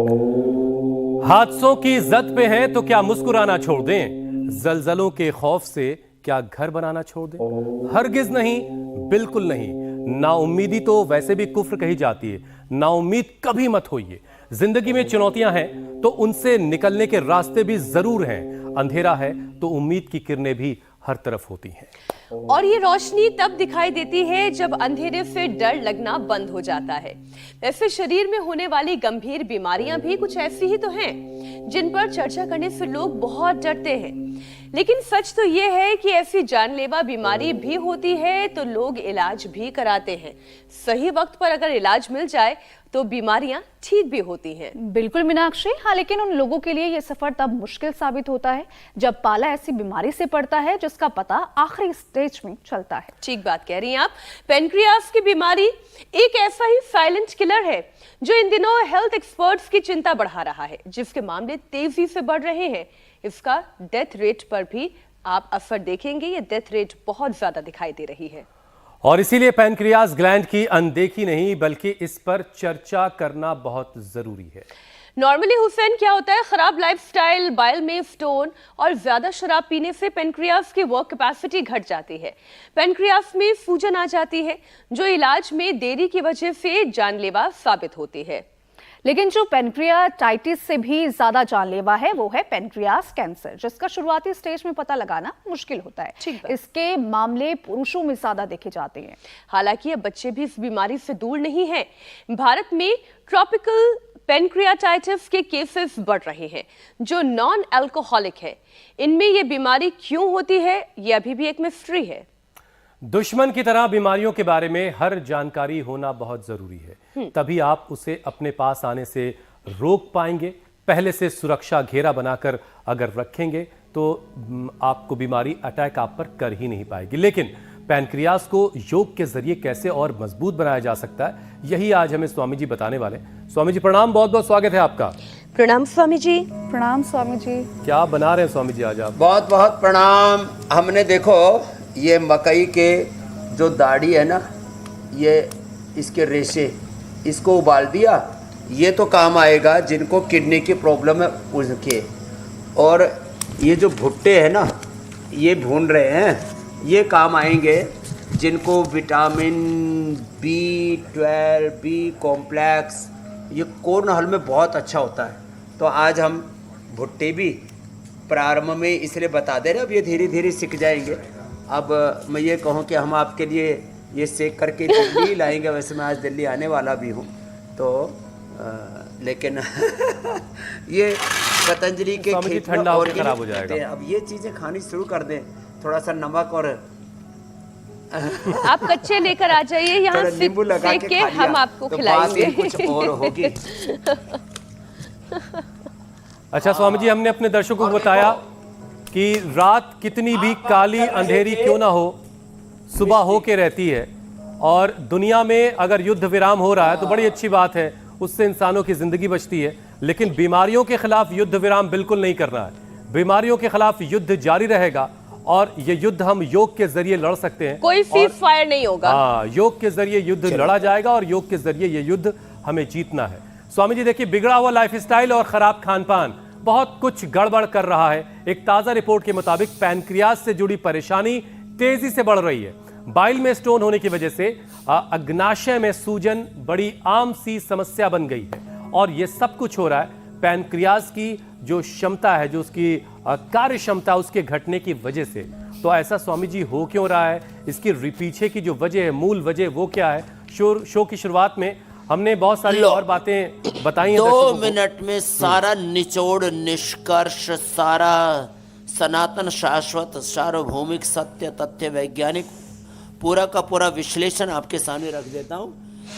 हादसों की जद पे हैं तो क्या मुस्कुराना छोड़ दें, जलजलों के खौफ से क्या घर बनाना छोड़ दें। हरगिज नहीं, बिल्कुल नहीं। नाउम्मीदी तो वैसे भी कुफ्र कही जाती है। नाउम्मीद कभी मत होइए। जिंदगी में चुनौतियां हैं तो उनसे निकलने के रास्ते भी जरूर हैं। अंधेरा है तो उम्मीद की किरणें भी हर तरफ होती हैं। और ये रोशनी तब दिखाई देती है जब अंधेरे से डर लगना बंद हो जाता है। वैसे शरीर में होने वाली गंभीर बीमारियां भी कुछ ऐसी ही तो हैं जिन पर चर्चा करने से लोग बहुत डरते हैं। लेकिन सच तो ये है कि ऐसी जानलेवा बीमारी भी होती है तो लोग इलाज भी कराते हैं। सही वक्त पर अगर इलाज मिल जाए तो बीमारियां ठीक भी होती हैं। बिल्कुल मीनाक्षी, हाँ, लेकिन उन लोगों के लिए यह सफर तब मुश्किल साबित होता है जब पाला ऐसी बीमारी से पड़ता है जिसका पता आखिरी स्टेज में चलता है। ठीक बात कह रही हैं आप। पेनक्रियास की बीमारी एक ऐसा ही साइलेंट किलर है जो इन दिनों हेल्थ एक्सपर्ट्स की चिंता बढ़ा रहा है, जिसके मामले तेजी से बढ़ रहे हैं। इसका डेथ रेट पर भी आप असर देखेंगे। ये डेथ रेट बहुत ज्यादा दिखाई दे रही है और इसीलिए पैनक्रियास ग्लैंड की अनदेखी नहीं बल्कि इस पर चर्चा करना बहुत जरूरी है। नॉर्मली हुसैन, क्या होता है, खराब लाइफस्टाइल, बाइल में स्टोन और ज्यादा शराब पीने से पेनक्रियास की वर्क कैपेसिटी घट जाती है। पेनक्रियास में सूजन आ जाती है जो इलाज में देरी की वजह से जानलेवा साबित होती है। लेकिन जो पेनक्रियाटाइटिस से भी ज्यादा जानलेवा है वो है पेनक्रियास कैंसर, जिसका शुरुआती स्टेज में पता लगाना मुश्किल होता है। इसके मामले पुरुषों में ज्यादा देखे जाते हैं। हालांकि अब बच्चे भी इस बीमारी से दूर नहीं हैं। भारत में ट्रॉपिकल पेनक्रियाटाइटिस के केसेस बढ़ रहे हैं जो नॉन अल्कोहलिक है। इनमें यह बीमारी क्यों होती है, यह अभी भी एक मिस्ट्री है। दुश्मन की तरह बीमारियों के बारे में हर जानकारी होना बहुत जरूरी है, तभी आप उसे अपने पास आने से रोक पाएंगे। पहले से सुरक्षा घेरा बनाकर अगर रखेंगे तो आपको बीमारी अटैक आप पर कर ही नहीं पाएगी। लेकिन पैनक्रियास को योग के जरिए कैसे और मजबूत बनाया जा सकता है, यही आज हमें स्वामी जी बताने वाले। स्वामी जी प्रणाम, बहुत बहुत स्वागत है आपका। प्रणाम स्वामी जी। प्रणाम स्वामी जी। क्या बना रहे हैं स्वामी जी आज आप? बहुत बहुत प्रणाम। हमने देखो ये मकई के जो दाढ़ी है ना, ये इसके रेशे, इसको उबाल दिया। ये तो काम आएगा जिनको किडनी की प्रॉब्लम है उनके। और ये जो भुट्टे हैं ना, ये भून रहे हैं, ये काम आएंगे जिनको विटामिन B12, बी कॉम्प्लेक्स, ये कोर्न हल में बहुत अच्छा होता है। तो आज हम भुट्टे भी प्रारंभ में इसलिए बता दे रहे, अब ये धीरे धीरे सीख जाएंगे। अब मैं ये कहूँ कि हम आपके लिए ये सेक करके दिल्ली लाएंगे। वैसे मैं आज दिल्ली आने वाला भी हूँ तो लेकिन ये पतंजलि के खेत में ठंडा होकर खराब हो जाएगा। अब ये चीज़ें खानी शुरू कर दें, थोड़ा सा नमक और आप कच्चे लेकर आ जाइए, यहाँ नींबू लगा के हम आपको तो खिलाएंगे। कुछ और होगी। अच्छा स्वामी जी, हमने अपने दर्शकों को बताया कि रात कितनी भी काली अंधेरी क्यों ना हो, सुबह हो के रहती है। और दुनिया में अगर युद्ध विराम हो रहा है तो बड़ी अच्छी बात है, उससे इंसानों की जिंदगी बचती है। लेकिन बीमारियों के खिलाफ युद्ध विराम बिल्कुल नहीं करना है। बीमारियों के खिलाफ युद्ध जारी रहेगा और ये युद्ध हम योग के जरिए लड़ सकते हैं। कोई सीज फायर नहीं होगा। हाँ, योग के जरिए युद्ध लड़ा जाएगा और योग के जरिए ये युद्ध हमें जीतना है। स्वामी जी देखिए, बिगड़ा हुआ लाइफस्टाइल और खराब खान पान बहुत कुछ गड़बड़ कर रहा है। एक ताजा रिपोर्ट के मुताबिक पैनक्रियास से जुड़ी परेशानी तेजी से बढ़ रही है। बाइल में स्टोन होने की वजह से अग्नाशय में सूजन बड़ी आम सी समस्या बन गई है। और यह सब कुछ हो रहा है पैनक्रियास की जो क्षमता है, जो उसकी कार्य क्षमता, उसके घटने की वजह से। तो ऐसा स्वामी जी हो क्यों रहा है, इसकी पीछे की जो वजह है, मूल वजह वो क्या है? शो की शुरुआत में हमने बहुत सारी और बातें बताई हैं। 2 मिनट में सारा निचोड़, निष्कर्ष, सारा सनातन, शाश्वत, सार्वभौमिक, सत्य, तथ्य, वैज्ञानिक पूरा का पूरा विश्लेषण आपके सामने रख देता हूँ।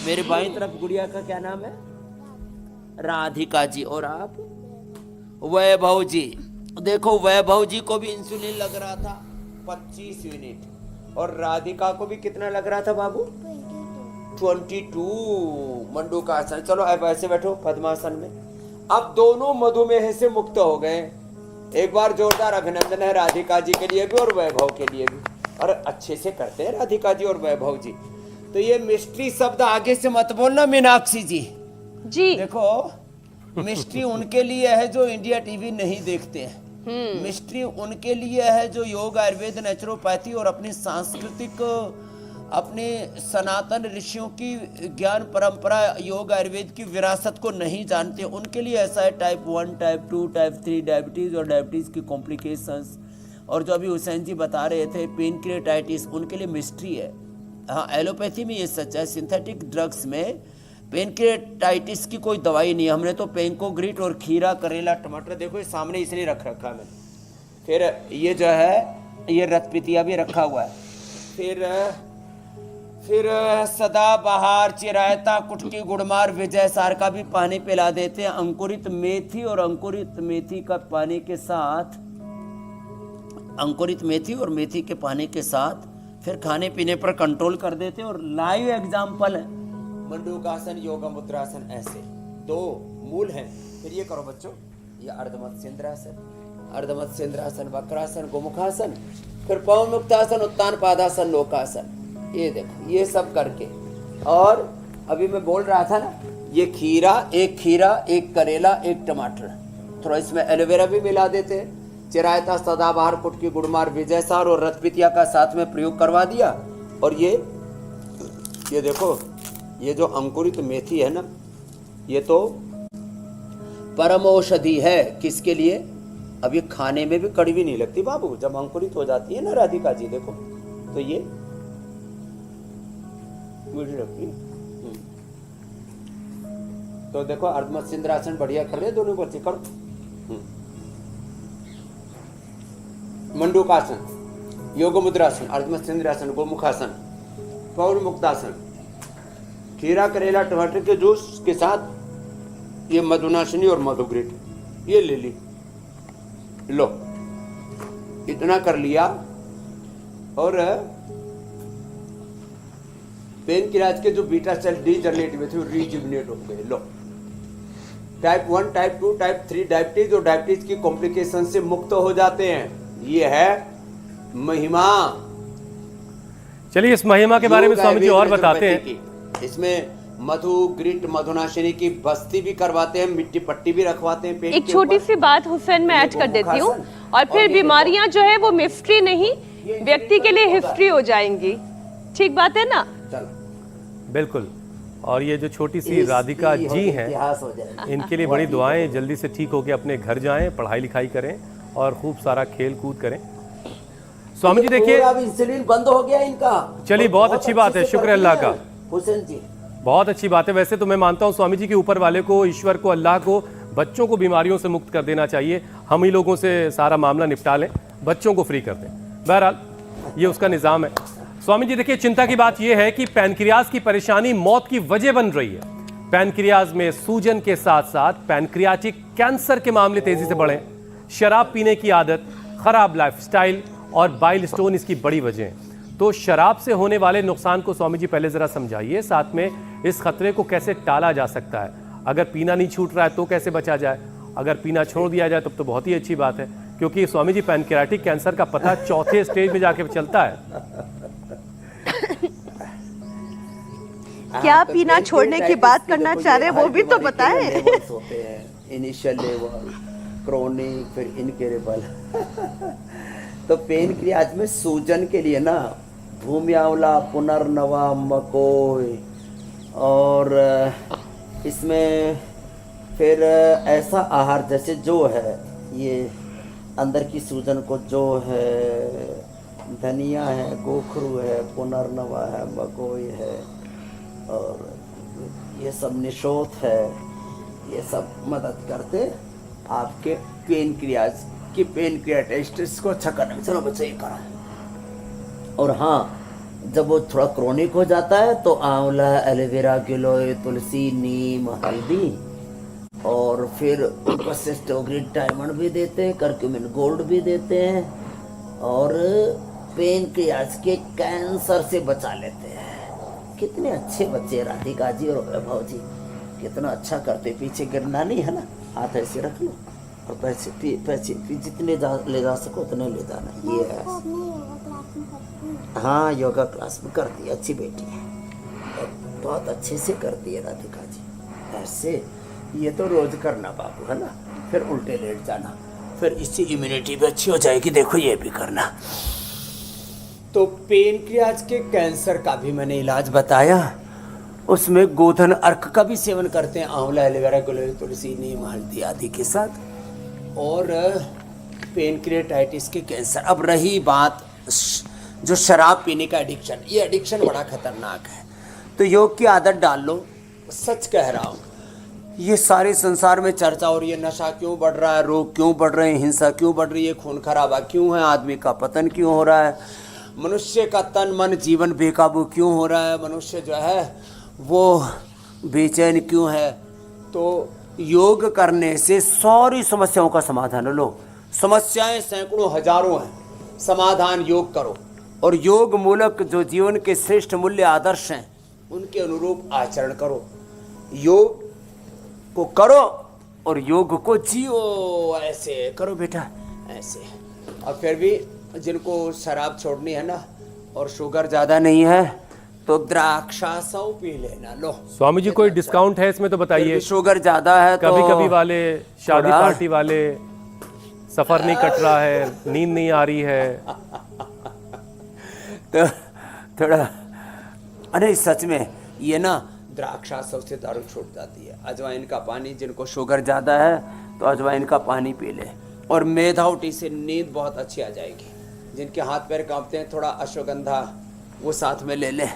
मेरे बाईं तरफ गुड़िया का क्या नाम है? राधिका जी। और आप? वैभव जी। देखो वैभव जी को भी इंसुलिन लग रहा था 25 यूनिट और राधिका को भी कितना लग रहा था बाबू? 22। मंडू का आसन। चलो अब ऐसे बैठो पद्मासन में। अब दोनों मधुमेह से मुक्त हो गए। एक बार जोरदार अभिनंदन है राधिका जी के लिए भी और वैभव के लिए भी। और अच्छे से करते हैं राधिका जी और वैभव जी। तो ये मिस्ट्री शब्द आगे से मत बोलना मीनाक्षी जी। जी देखो मिस्ट्री उनके लिए है जो इंडिया टीवी नहीं देखते हैं। मिस्ट्री उनके लिए है जो योग, आयुर्वेद, नेचुरोपैथी और अपनी सांस्कृतिक, अपने सनातन ऋषियों की ज्ञान परंपरा, योग आयुर्वेद की विरासत को नहीं जानते। उनके लिए ऐसा है टाइप 1, टाइप 2, टाइप 3 डायबिटीज़ और डायबिटीज़ की कॉम्प्लिकेशंस, और जो अभी हुसैन जी बता रहे थे पेनक्रिएटाइटिस, उनके लिए मिस्ट्री है। हाँ, एलोपैथी में ये सच है, सिंथेटिक ड्रग्स में पेनक्रिएटाइटिस की कोई दवाई नहीं है। हमने तो पेंकोग्रिट और खीरा, करेला, टमाटर, देखो ये सामने इसलिए रख रखा है मैंने। फिर ये जो है ये रतपितिया भी रखा हुआ है। फिर सदाबहार, चिरायता, कुटकी, गुड़मार, विजय सार का भी पानी पिला देते हैं। अंकुरित मेथी और अंकुरित मेथी का पानी के साथ, अंकुरित मेथी और मेथी के पानी के साथ फिर खाने पीने पर कंट्रोल कर देते हैं। और लाइव एग्जाम्पल है मंडूकासन, योगा मुद्रासन, ऐसे 2 मूल हैं। फिर ये करो बच्चों, ये अर्धमत्स्येंद्रासन, अर्धमत्स्येंद्रासन, वक्रासन, गोमुखासन, फिर पवन मुक्तासन, उत्तान पादासन, लोकासन। ये देखो ये सब करके, और अभी मैं बोल रहा था ना, ये खीरा, एक करेला, एक टमाटर, थोड़ा इसमें एलोवेरा भी मिला देते हैं। चिरायता, सदाबहार, कुटकी, गुड़मार, विजय सार और रतपितिया का साथ में प्रयोग करवा दिया। और ये देखो, ये जो अंकुरित मेथी है ना, ये तो परम औषधि है। किसके लिए? अब ये खाने में भी कड़वी नहीं लगती बाबू, जब अंकुरित हो जाती है ना राधिका जी, देखो तो ये मीठी लगती है। तो देखो अर्धमत्स्येंद्रासन बढ़िया कर रहे दोनों बच्चे, करो। मंडूकासन, योग मुद्रासन, अर्धमत्स्येंद्रासन, गोमुखासन, पवन मुक्तासन, खीरा, करेला, टमाटर के जूस के साथ ये मधुनाशिनी और मधुग्रिट, ये ले ली, लो इतना कर लिया। और पेनक्रियाज के जो बीटा सेल डीजनरेट हुए थे वो रीजुविनेट हो गए। लो, टाइप 1, टाइप 2, टाइप 3 डायबिटीज और डायबिटीज की कॉम्प्लिकेशन से मुक्त हो जाते हैं। ये है महिमा। चलिए इस महिमा के बारे में स्वामी जी और बताते हैं। इसमें मधु, ग्रिट, मधुनाशिनी की बस्ती भी करवाते हैं, मिट्टी पट्टी भी रखवाते हैं पेट एक के छोटी ऊपर। सी बात हुसैन मैं ऐड कर देती हूँ, और फिर बीमारियां जो है वो मिफ्ट्री नहीं, व्यक्ति के लिए हिस्ट्री हो जाएंगी। ठीक बात है ना? बिल्कुल। और ये जो छोटी सी राधिका जी हैं, इनके लिए बड़ी दुआएं, जल्दी से ठीक होकर अपने घर जाएं, पढ़ाई लिखाई करें और खूब सारा खेल कूद करें। स्वामी जी देखिए, अब इंसुलिन बंद हो गया इनका। चलिए बहुत अच्छी बात है, शुक्र अल्लाह का, हुसैन जी बहुत अच्छी बात है। वैसे तो मैं मानता हूँ स्वामी जी के ऊपर वाले को, ईश्वर को, अल्लाह को, बच्चों को बीमारियों से मुक्त कर देना चाहिए। हम ही लोगों से सारा मामला निपटा लें, बच्चों को फ्री कर दें। बहरहाल ये उसका निज़ाम है। स्वामी जी देखिए, चिंता की बात यह है कि पैनक्रियाज की परेशानी मौत की वजह बन रही है। पैनक्रियाज में सूजन के साथ साथ पैनक्रियाटिक कैंसर के मामले तेजी से बढ़े। शराब पीने की आदत, खराब लाइफस्टाइल और बाइल स्टोन इसकी बड़ी वजह है। तो शराब से होने वाले नुकसान को स्वामी जी पहले जरा समझाइए, साथ में इस खतरे को कैसे टाला जा सकता है। अगर पीना नहीं छूट रहा है तो कैसे बचा जाए, अगर पीना छोड़ दिया जाए तब तो बहुत ही अच्छी बात है, क्योंकि स्वामी जी पैनक्रियाटिक कैंसर का पता 4थे स्टेज में जाके चलता है। क्या पीना छोड़ने की बात करना चाह रहे हैं वो भी तो बताएं। इनिशियल लेवल, क्रोनिक, फिर इनक्यूरेबल। तो पेनक्रियाज में सूजन के लिए ना भूमि आंवला, पुनर्नवा, मकोई, और इसमें फिर ऐसा आहार जैसे जो है ये अंदर की सूजन को, जो है धनिया है, गोखरू है, पुनर्नवा है, मकोई है, और ये सब निशोत है, ये सब मदद करते आपके पेनक्रियाज की पेनक्रियाटाइटिस को अच्छा करने में। चलो बच्चे ये करा। और हाँ, जब वो थोड़ा क्रोनिक हो जाता है तो आंवला, एलोवेरा, गिलोय, तुलसी, नीम, हल्दी, और फिर ऊपर से स्टोग्रिड डायमंड भी देते हैं, करक्यूमिन गोल्ड भी देते हैं, और पेनक्रियाज के कैंसर से बचा लेते हैं। कितने अच्छे बच्चे राधिका जी और वैभव जी, कितना अच्छा करते। पीछे गिरना नहीं है ना, हाथ ऐसे रख लो और पैसे जितने ले जा सको उतने ले जाना। ये है, हाँ योगा क्लास में करती है, अच्छी बेटी है, बहुत अच्छे से करती है राधिका जी। ऐसे ये तो रोज करना बाबू, है ना। फिर उल्टे लेट जाना, फिर इससे इम्यूनिटी भी अच्छी हो जाएगी। देखो ये भी करना। तो पेनक्रियाज के कैंसर का भी मैंने इलाज बताया। उसमें गोधन अर्क का भी सेवन करते हैं, आंवला, एलोवेरा, गुलरी, तुलसी, नीम, हल्दी आदि के साथ। और पेनक्रियाटाइटिस के कैंसर। अब रही बात जो शराब पीने का एडिक्शन, ये एडिक्शन बड़ा खतरनाक है। तो योग की आदत डाल लो। सच कह रहा हूँ, ये सारे संसार में चर्चा हो रही है, नशा क्यों बढ़ रहा है, रोग क्यों बढ़ रहे हैं, हिंसा क्यों बढ़ रही है, खून खराबा क्यों है, आदमी का पतन क्यों हो रहा है, मनुष्य का तन मन जीवन बेकाबू क्यों हो रहा है, मनुष्य जो है वो बेचैन क्यों है। तो योग करने से सारी समस्याओं का समाधान लो। समस्याएं सैकड़ों हजारों हैं, समाधान योग करो। और योग मूलक जो जीवन के श्रेष्ठ मूल्य आदर्श हैं उनके अनुरूप आचरण करो। योग को करो और योग को जियो। ऐसे करो बेटा, ऐसे। और फिर भी जिनको शराब छोड़नी है ना और शुगर ज़्यादा नहीं है तो द्राक्षासव पी लेना। लो स्वामी जी, कोई डिस्काउंट है इसमें तो बताइए। शुगर ज़्यादा है तो कभी कभी वाले शादी पार्टी वाले, सफर नहीं कट रहा है, नींद नहीं आ रही है, तो थोड़ा, अरे सच में ये ना द्राक्षासव से दारू छूट जाती है। अजवाइन का पानी, जिनको शुगर ज़्यादा है तो अजवाइन का पानी पी ले। और मेधावटी से नींद बहुत अच्छी आ जाएगी। जिनके हाथ पैर कांपते हैं, थोड़ा अश्वगंधा वो साथ में ले लें,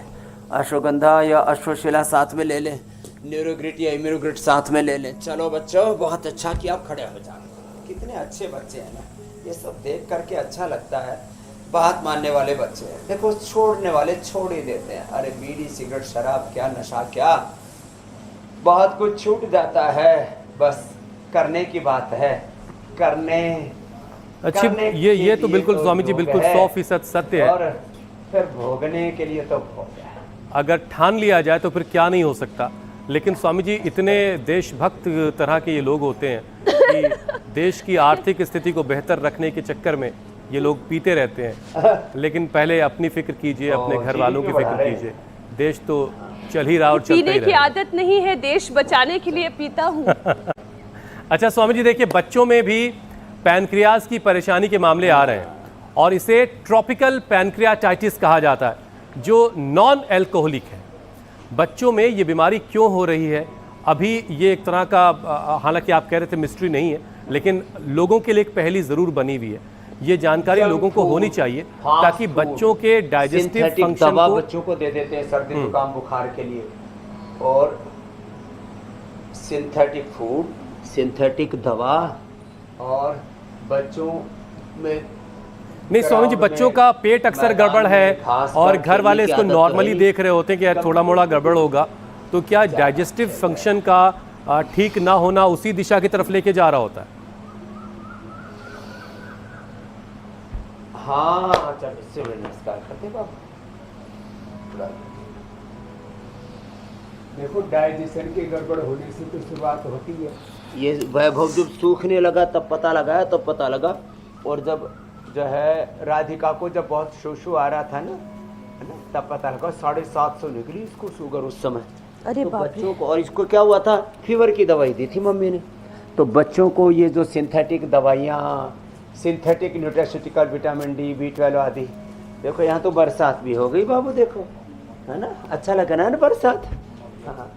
अश्वगंधा या अश्वशिला साथ में ले लें, न्यूरोग्रिट या इम्यूरोग्रिट साथ में ले लें। चलो बच्चों, बहुत अच्छा किया, आप खड़े हो जाओ। कितने अच्छे बच्चे हैं ना, ये सब देख करके अच्छा लगता है। बात मानने वाले बच्चे हैं। देखो, छोड़ने वाले छोड़ ही देते हैं। अरे बीड़ी, सिगरेट, शराब क्या, नशा क्या, बहुत कुछ छूट जाता है। बस करने की बात है, करने। अच्छी ये तो बिल्कुल स्वामी जी बिल्कुल 100% सत्य है। और फिर भोगने के लिए तो भोग है। अगर ठान लिया जाए तो फिर क्या नहीं हो सकता। लेकिन स्वामी जी, इतने देशभक्त तरह के ये लोग होते हैं कि देश की आर्थिक स्थिति को बेहतर रखने के चक्कर में ये लोग पीते रहते हैं। लेकिन पहले अपनी फिक्र कीजिए, अपने घर वालों की फिक्र कीजिए। देश तो चल ही रहा और चलता ही पीने की रहेगा। आदत नहीं है, देश बचाने के लिए पीता हूँ। अच्छा स्वामी जी, देखिए बच्चों में भी पैनक्रियाज की परेशानी के मामले आ रहे हैं और इसे ट्रॉपिकल पैनक्रियाटाइटिस कहा जाता है, जो नॉन एल्कोहलिक है। बच्चों में ये बीमारी क्यों हो रही है, अभी ये एक तरह का, हालांकि आप कह रहे थे मिस्ट्री नहीं है, लेकिन लोगों के लिए एक पहेली ज़रूर बनी हुई है। ये जानकारी लोगों को होनी चाहिए ताकि बच्चों के डाइजेस्टिव फंक्शन को, बच्चों को दे देते हैं सर्दी जुकाम बुखार के लिए। और सिंथेटिक फूड, सिंथेटिक दवा, और बच्चों में नहीं स्वामी जी, बच्चों का पेट अक्सर गड़बड़ है और घर वाले इसको नॉर्मली देख रहे होते हैं कि यार थोड़ा मोड़ा गड़बड़ होगा, तो क्या डाइजेस्टिव फंक्शन का ठीक ना होना उसी दिशा की तरफ लेके जा रहा होता है। हाँ, चल इससे नमस्कार करते बाबू। देखो, डाइजेशन की गड़बड़ होने से तो शुरुआत होती है। ये वैभव जब सूखने लगा तब पता लगा, तब पता लगा। और जब जो है राधिका को जब बहुत शोशू आ रहा था ना, है ना, तब पता लगा 750 निकली इसको शुगर उस समय। अरे तो बाप रे। बच्चों को, और इसको क्या हुआ था, फीवर की दवाई दी थी मम्मी ने। तो बच्चों को ये जो सिंथेटिक दवाइयाँ, synthetic nutraceutical, vitamin D, B12 आदि। देखो यहाँ तो बरसात भी हो गई बाबू, देखो, है ना, अच्छा लगा ना बरसात। हाँ,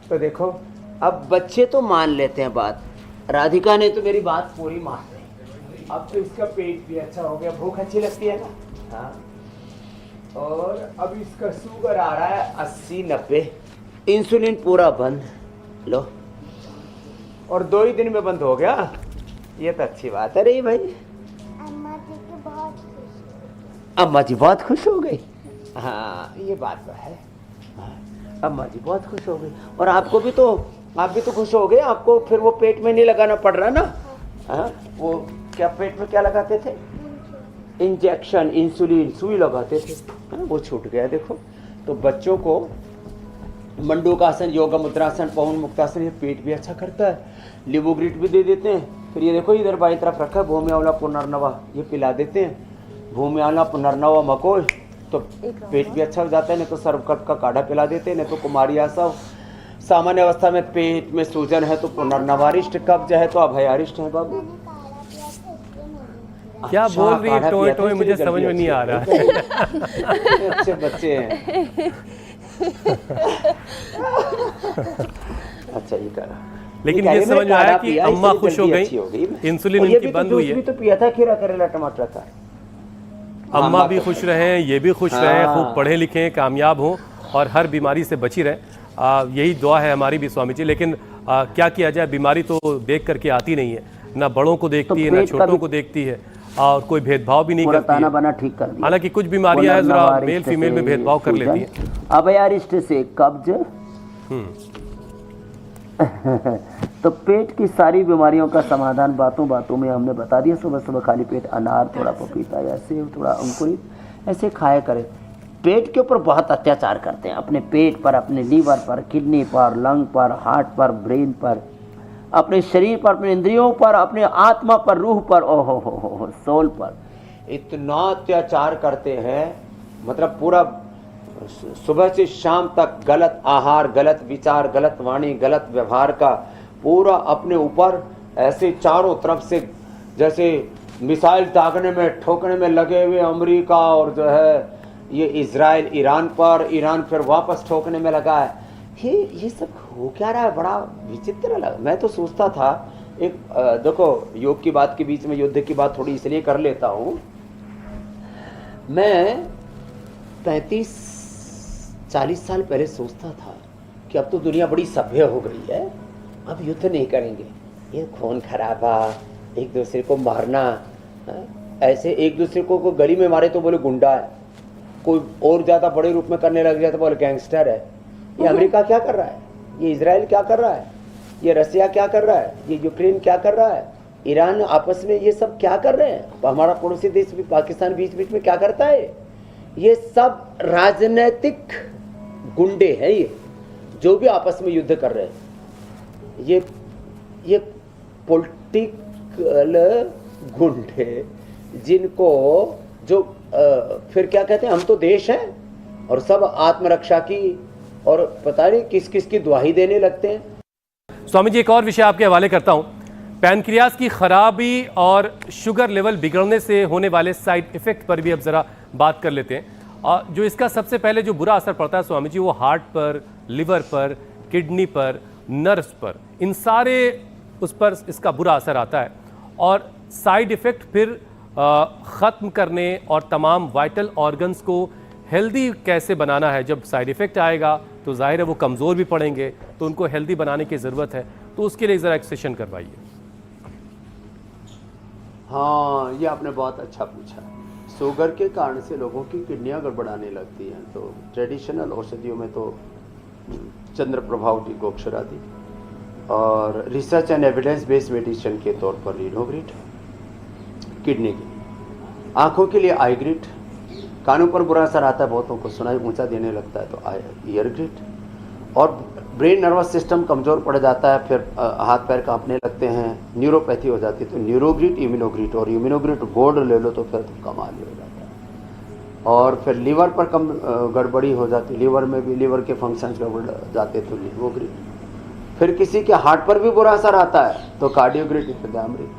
तो देखो अब बच्चे तो मान लेते हैं बात। राधिका ने तो मेरी बात पूरी मान ली। अब तो इसका पेट भी अच्छा हो गया, भूख अच्छी लगती है ना। हाँ, और अब इसका शुगर आ रहा है 80-90, इंसुलिन पूरा बंद। लो, और 2 ही दिन में बंद हो गया। ये तो अच्छी बात है रही भाई। अम्मा जी बहुत खुश हो गई। हाँ, ये बात तो है। अम्मा जी बहुत खुश हो गई। और आपको भी तो, आप भी तो खुश हो गए। आपको फिर वो पेट में नहीं लगाना पड़ रहा ना। हाँ, वो क्या पेट में क्या लगाते थे, इंजेक्शन, इंसुलिन, सुई लगाते थे, हाँ, वो छूट गया। देखो, तो बच्चों को मंडूकासन, योगा मुद्रासन, पवन मुक्तासन, ये पेट भी अच्छा करता है। लिवोग्रिट भी दे देते हैं। फिर ये देखो इधर बाई तरफ रखा है भूमि आंवला पुनर्नवा, ये पिला देते हैं। भूमि आंवला पुनर्नवा मकोई, तो पेट भी अच्छा हो जाता है। नहीं तो सर्वकट का काढ़ा पिला देते हैं, नहीं तो कुमारी आसव, सामान्य अवस्था में पेट में सूजन है तो पुनर्नवारिष्ट, कब्ज है तो अभयारिष्ट है बाबू। क्या अच्छा, बोल रही है काढ़ा टोए पिया था, टोए, मुझे इसलिए समझ में जल्दी नहीं आ रहा है। इतने अच्छे बच्चे हैं। अच्छा ये करा, लेकिन ये समझ में आया कि अम्मा खुश हो गई, इंसुलिन और ये उनकी भी बंद तो हुई जूस भी है। तो पिया था खीरा करेला टमाटर का। अम्मा भी खुश रहे, ये भी खुश रहे, हाँ। खूब पढ़े लिखे, कामयाब हों और हर बीमारी से बची रहे। यही दुआ है हमारी भी स्वामी जी। लेकिन क्या किया जाए, बीमारी तो देख करके आती नहीं है, ना बड़ों को देखती है, ना पेट का छोटों भी- को देखती है, और कोई भेदभाव भी नहीं पूरा करती ताना है। बना ठीक कर दिया। हालांकि कुछ बीमारियां हैं जरा मेल फीमेल में भेदभाव कर लेती हैं। अभयारिष्ट से कब्ज। तो पेट की सारी बीमारियों का समाधान बातों बातों में हमने बता दिया। सुबह सुबह खाली पेट अनार, थोड़ा पपीता या सेब, थोड़ा अंकुरित ऐसे खाया करें। पेट के ऊपर बहुत अत्याचार करते हैं, अपने पेट पर, अपने लीवर पर, किडनी पर, लंग पर, हार्ट पर, ब्रेन पर, अपने शरीर पर, अपने इंद्रियों पर, अपने आत्मा पर, रूह पर, ओहो हो सोल पर इतना अत्याचार करते हैं। मतलब पूरा सुबह से शाम तक गलत आहार, गलत विचार, गलत वाणी, गलत व्यवहार का पूरा अपने ऊपर ऐसे चारों तरफ से जैसे मिसाइल दागने में, ठोकने में लगे हुए अमेरिका और जो है ये इजराइल ईरान पर, ईरान फिर वापस ठोकने में लगा है। ये सब हो क्या रहा है, बड़ा विचित्र लगा। मैं तो सोचता था एक देखो, योग की बात के बीच में युद्ध की बात थोड़ी इसलिए कर लेता हूँ। मैं 35-40 साल पहले सोचता था कि अब तो दुनिया बड़ी सभ्य हो गई है, अब युद्ध नहीं करेंगे, ये खून खराबा, एक दूसरे को मारना, ऐसे एक दूसरे को गली में मारे तो बोले गुंडा है, कोई और ज़्यादा बड़े रूप में करने लग जाए तो बोले गैंगस्टर है। ये अमेरिका क्या कर रहा है, ये इजराइल क्या कर रहा है, ये रसिया क्या कर रहा है, ये यूक्रेन क्या कर रहा है, ईरान आपस में ये सब क्या कर रहे हैं, हमारा पड़ोसी देश भी पाकिस्तान बीच बीच में क्या करता है। ये सब राजनीतिक गुंडे हैं, ये जो भी आपस में युद्ध कर रहे हैं, ये पॉलिटिकल गुंडे, जिनको जो फिर क्या कहते हैं, हम तो देश हैं और सब आत्मरक्षा की और पता नहीं किस किस की दुहाई देने लगते हैं। स्वामी जी, एक और विषय आपके हवाले करता हूं। पैनक्रियाज की खराबी और शुगर लेवल बिगड़ने से होने वाले साइड इफेक्ट पर भी अब जरा बात कर लेते हैं। और जो इसका सबसे पहले जो बुरा असर पड़ता है स्वामी जी, वो हार्ट पर, लिवर पर, किडनी पर, नर्व्स पर, इन सारे उस पर इसका बुरा असर आता है। और साइड इफेक्ट फिर ख़त्म करने और तमाम वाइटल ऑर्गन्स को हेल्दी कैसे बनाना है। जब साइड इफेक्ट आएगा तो जाहिर है वो कमज़ोर भी पड़ेंगे, तो उनको हेल्दी बनाने की ज़रूरत है। तो उसके लिए ज़रा एक सेशन करवाइए। हाँ, ये आपने बहुत अच्छा पूछा। शुगर के कारण से लोगों की किडनियां गड़बड़ाने लगती हैं, तो ट्रेडिशनल औषधियों में तो चंद्र प्रभाव की गोक्षरादि और research and evidence based medicine के तौर पर रिनोग्रिड, किडनी के, आँखों के लिए आई ग्रिड, कानों पर बुरा असर आता है, बहुतों को सुनाई ऊंचा देने लगता है तो ईयर ग्रिड, और ब्रेन नर्वस सिस्टम कमज़ोर पड़ जाता है, फिर हाथ पैर कांपने लगते हैं, न्यूरोपैथी हो जाती है तो न्यूरोग्रिड, इम्यूनोग्रिड, और इम्यूनोग्रिड गोल्ड ले लो तो फिर तो कमाल ही हो जाता है। और फिर लीवर पर कम गड़बड़ी हो जाती है, लीवर में भी लीवर के फंक्शंस गड़बड़ जाते तो लीवोग्रिड। फिर किसी के हार्ट पर भी बुरा असर आता है तो कार्डियोग्रिड, हृदयामृत।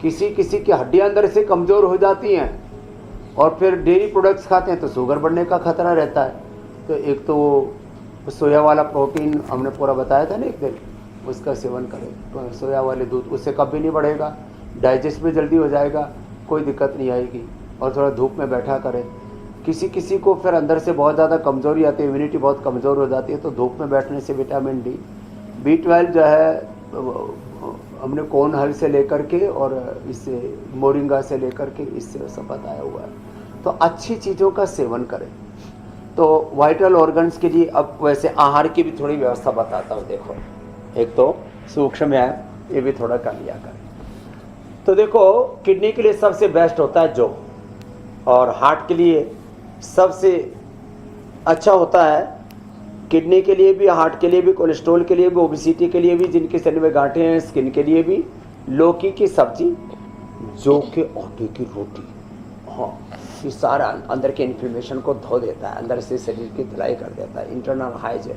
किसी किसी की हड्डियां अंदर से कमज़ोर हो जाती हैं और फिर डेयरी प्रोडक्ट्स खाते हैं तो शुगर बढ़ने का खतरा रहता है। तो एक तो वो सोया वाला प्रोटीन हमने पूरा बताया था ना एक दिन, उसका सेवन करें, सोया वाले दूध, उससे कभी नहीं बढ़ेगा, डाइजेस्ट भी जल्दी हो जाएगा, कोई दिक्कत नहीं आएगी। और थोड़ा धूप में बैठा करें। किसी किसी को फिर अंदर से बहुत ज़्यादा कमज़ोरी आती है, इम्यूनिटी बहुत कमज़ोर हो जाती है, तो धूप में बैठने से विटामिन डी, B12 जो है हमने कोन हल से लेकर के और इससे मोरिंगा से लेकर के इससे सब बताया हुआ है। तो अच्छी चीज़ों का सेवन करें। तो वाइटल ऑर्गन्स के लिए अब वैसे आहार की भी थोड़ी व्यवस्था बताता हूँ। देखो, एक तो सूक्ष्म है, ये भी थोड़ा कर लिया करें। तो देखो, किडनी के लिए सबसे बेस्ट होता है जौ, और हार्ट के लिए सबसे अच्छा होता है, किडनी के लिए भी, हार्ट के लिए भी, कोलेस्ट्रॉल के लिए भी, ओबेसिटी के लिए भी, जिनके शरीर में गांठें हैं, स्किन के लिए भी, लौकी की सब्जी, जौ के आटे की रोटी। हाँ, ये सारा अंदर के इन्फ्लेमेशन को धो देता है, अंदर से शरीर की धुलाई कर देता है, इंटरनल हाइजीन।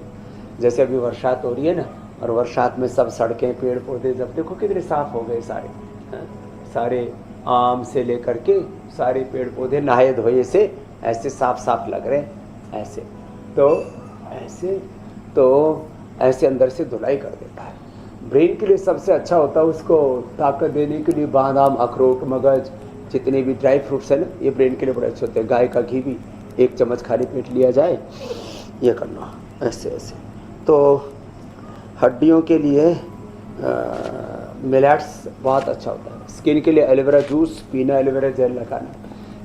जैसे अभी बरसात हो रही है ना, और बरसात में सब सड़कें पेड़ पौधे जब देखो कितने साफ हो गए सारे, हाँ? सारे आम से लेकर के सारे पेड़ पौधे नहाए धोए से ऐसे साफ साफ लग रहे हैं, ऐसे तो ऐसे अंदर से धुलाई कर देता है। ब्रेन के लिए सबसे अच्छा होता है, उसको ताकत देने के लिए बादाम, अखरोट, मगज, जितने भी ड्राई फ्रूट्स है ना, ये ब्रेन के लिए बड़े अच्छे होते हैं। गाय का घी भी 1 चम्मच खाली पेट लिया जाए, ये करना ऐसे ऐसे। तो हड्डियों के लिए मिलेट्स बहुत अच्छा होता है। स्किन के लिए एलोवेरा जूस पीना, एलोवेरा जेल लगाना,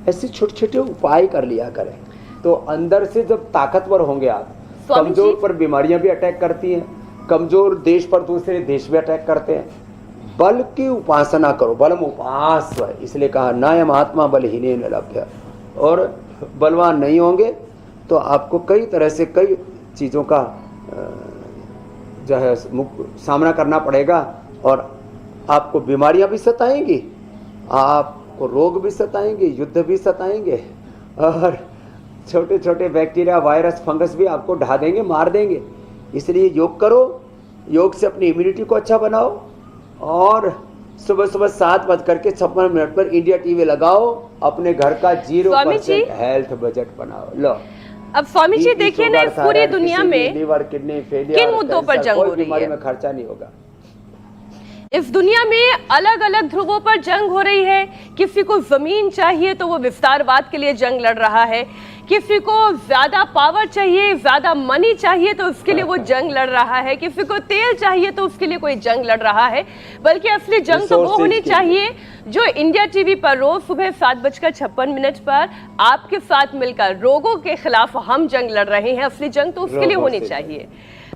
ऐसे छोटे छोटे उपाय कर लिया करें। तो अंदर से जब ताकतवर होंगे आप, कमजोर पर बीमारियां भी अटैक करती हैं, कमजोर देश पर दूसरे देश भी अटैक करते हैं। बल की उपासना करो, बलम उपास, इसलिए कहा नायम आत्मा बलहीने न लभ्य। और बलवान नहीं होंगे तो आपको कई तरह से कई चीज़ों का जो है सामना करना पड़ेगा, और आपको बीमारियां भी सताएंगी, आपको रोग भी सताएंगे, युद्ध भी सताएंगे, और छोटे छोटे बैक्टीरिया, वायरस, फंगस भी आपको ढा देंगे, मार देंगे। इसलिए योग करो, योग से अपनी इम्यूनिटी को अच्छा बनाओ, और सुबह सुबह 7:56 पर इंडिया टीवी लगाओ, अपने घर का 0% हेल्थ बजट बनाओ। लो अब स्वामी जी देखिए ना, पूरी दुनिया में लीवर, किडनी फेलियर, किन मुद्दों पर जंग हो रही है? में खर्चा नहीं होगा। इस दुनिया में अलग अलग ध्रुवों पर जंग हो रही है। किसी को जमीन चाहिए तो वो विस्तारवाद के लिए जंग लड़ रहा है, किसी को ज्यादा पावर चाहिए, ज्यादा मनी चाहिए तो उसके लिए वो जंग लड़ रहा है, किसी को तेल चाहिए तो उसके लिए कोई जंग लड़ रहा है। बल्कि असली जंग तो वो होनी चाहिए जो इंडिया टीवी पर रोज सुबह 7:56 पर आपके साथ मिलकर रोगों के खिलाफ हम जंग लड़ रहे हैं। असली जंग तो उसके लिए होनी चाहिए।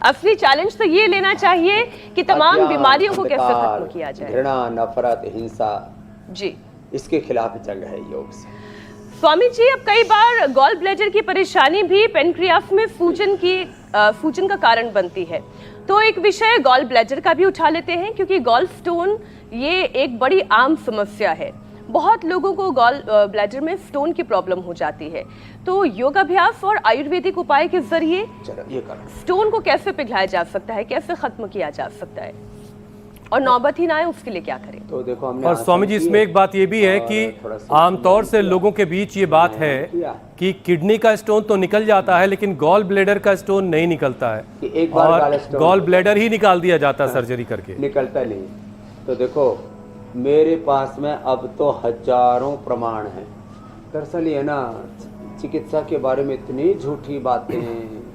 असली चैलेंज तो ये लेना चाहिए कि तमाम बीमारियों को कैसे खत्म किया जाए। घृणा, नफरत, हिंसा, जी, इसके खिलाफ जंग है योग से। स्वामी जी, अब कई बार गॉल ब्लैडर की परेशानी भी पेनक्रियास में सूजन का कारण बनती है। तो एक विषय गॉल ब्लैडर का भी उठा लेते हैं, क्योंकि गॉल स्टोन ये एक बड़ी आम समस्या है। बहुत लोगों को गॉल ब्लैडर में स्टोन की प्रॉब्लम हो जाती है। तो योगाभ्यास और आयुर्वेदिक उपाय के जरिए स्टोन को कैसे पिघलाया जा सकता है, कैसे खत्म किया जा सकता है, और नौबत ही ना आए उसके लिए क्या करें? तो देखो हमने, और स्वामी जी इसमें एक बात ये भी है कि आमतौर से लोगों के बीच ये बात है कि किडनी का स्टोन तो निकल जाता है लेकिन गॉल ब्लैडर का स्टोन नहीं निकलता है, एक बार और गॉल ब्लैडर ही निकाल दिया जाता है सर्जरी करके, निकलता नहीं। तो देखो मेरे पास में अब तो हजारों प्रमाण हैं। दरअसल ये ना चिकित्सा के बारे में इतनी झूठी बातें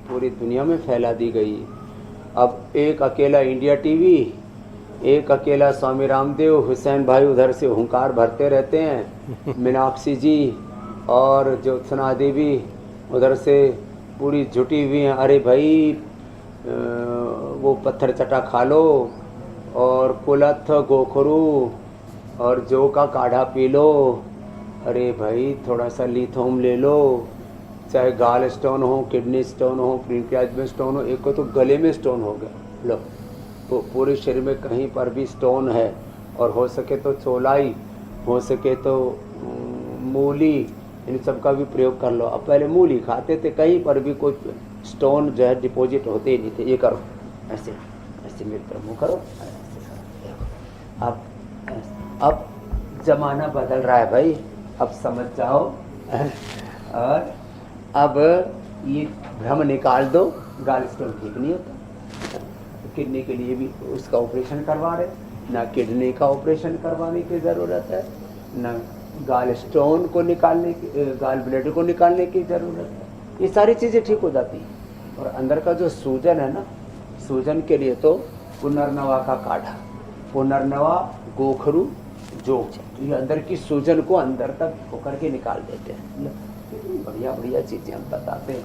पूरी दुनिया में फैला दी गई। अब एक अकेला इंडिया टीवी, एक अकेला स्वामी रामदेव, हुसैन भाई उधर से हुंकार भरते रहते हैं, मीनाक्षी जी और ज्योत्सना देवी उधर से पूरी जुटी हुई हैं। अरे भाई वो पत्थर चटा खा लो, और कुलथ, गोखरू और जौ का काढ़ा पी लो। अरे भाई थोड़ा सा लिथोम ले लो, चाहे गाल स्टोन हो, किडनी स्टोन हो, पेनक्रियाज में स्टोन हो, एक को तो गले में स्टोन हो गया। लो तो पूरे शरीर में कहीं पर भी स्टोन है, और हो सके तो चौलाई, हो सके तो मूली, इन सब का भी प्रयोग कर लो। अब पहले मूली खाते थे, कहीं पर भी कोई स्टोन जो है डिपॉजिट होते ही नहीं थे। ये करो ऐसे ऐसे मेरे तरफ मुँह करो, अब जमाना बदल रहा है भाई, अब समझ जाओ। और अब ये भ्रम निकाल दो, गाल स्टोन ठीक नहीं होता। किडनी के लिए भी उसका ऑपरेशन करवा रहे, ना किडनी का ऑपरेशन करवाने की ज़रूरत है, ना गाल स्टोन को निकालने की, गाल ब्लैडर को निकालने की ज़रूरत है। ये सारी चीज़ें ठीक हो जाती हैं। और अंदर का जो सूजन है ना, सूजन के लिए तो पुनर्नवा का काढ़ा, पुनर्नवा, गोखरू, जो ये अंदर की सूजन को अंदर तक होकर के निकाल देते हैं। बढ़िया बढ़िया चीज़ें हम बताते हैं,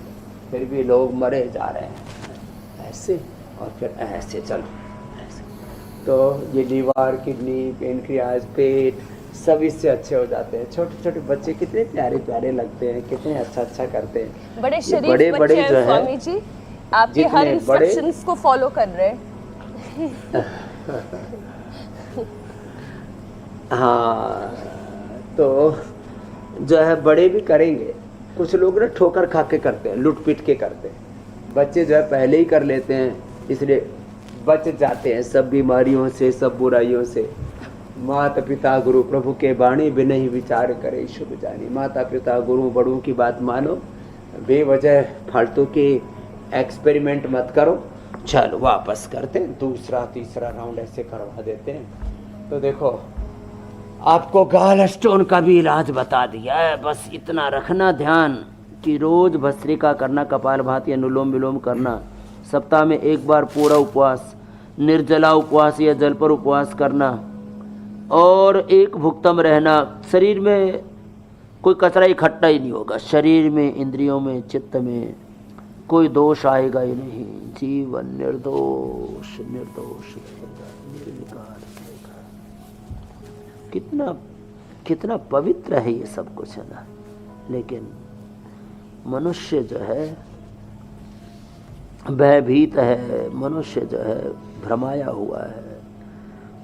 फिर भी लोग मरे जा रहे हैं ऐसे, और फिर ऐसे चलो ऐसे। तो ये लीवर, किडनी, पेनक्रियाज, पेट सब इससे अच्छे हो जाते हैं। छोटे छोटे बच्चे कितने प्यारे प्यारे लगते हैं, कितने अच्छा करते हैं। बड़े शरीफ बच्चे हैं स्वामी जी, आपके हर इंस्ट्रक्शंस को फॉलो कर रहे हैं। हाँ, तो जो है बड़े भी करेंगे। कुछ लोग ना ठोकर खा के करते हैं, लूट पीट के करते हैं। बच्चे जो है पहले ही कर लेते हैं, इसलिए बच जाते हैं सब बीमारियों से, सब बुराइयों से। माता पिता गुरु प्रभु के बाणी बिन ही विचार करे शुभ जानी। माता पिता गुरु बड़ों की बात मानो, बेवजह फालतू की एक्सपेरिमेंट मत करो। चलो वापस करते हैं, दूसरा तीसरा राउंड ऐसे करवा देते हैं। तो देखो आपको गाल स्टोन का भी इलाज बता दिया है, बस इतना रखना ध्यान कि रोज भस्त्रिका करना, कपालभाति, अनुलोम विलोम करना, सप्ताह में एक बार पूरा उपवास, निर्जला उपवास या जल पर उपवास करना, और एक भुक्तम रहना। शरीर में कोई कचरा इकट्ठा ही नहीं होगा, शरीर में, इंद्रियों में, चित्त में कोई दोष आएगा ही नहीं। जीवन निर्दोष निर्दोष निर्विकार। कितना पवित्र है ये सब कुछ, है ना। लेकिन मनुष्य जो है भयभीत है, मनुष्य जो है भ्रमाया हुआ है,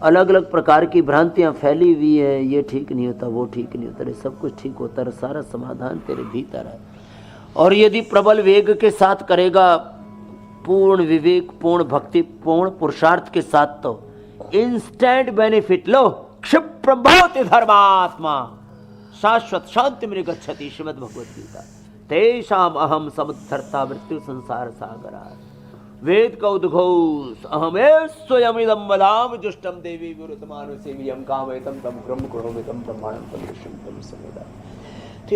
अलग अलग प्रकार की भ्रांतियां फैली हुई है। ये ठीक नहीं होता, वो ठीक नहीं होता, सब कुछ ठीक होता है, सारा समाधान तेरे भीतर है। और यदि प्रबल वेग के साथ करेगा, पूर्ण विवेक, पूर्ण भक्ति, पूर्ण पुरुषार्थ के साथ, तो इंस्टेंट बेनिफिट लो। क्षिप्रम भवति धर्मात्मा शाश्वत शांति में गच्छति। श्रीमद् भगवद गीता। तेषाम अहम समुद्धर्ता मृत्यु संसार सागरा। वेद का उद्घोष अहम स्वयं इदम वदामि जुष्टम देवी विरुद्ध मानुषेयम कामयतम तम ब्रह्म करोमि तम ब्रह्मांडम तम विष्णुम तम समेदा।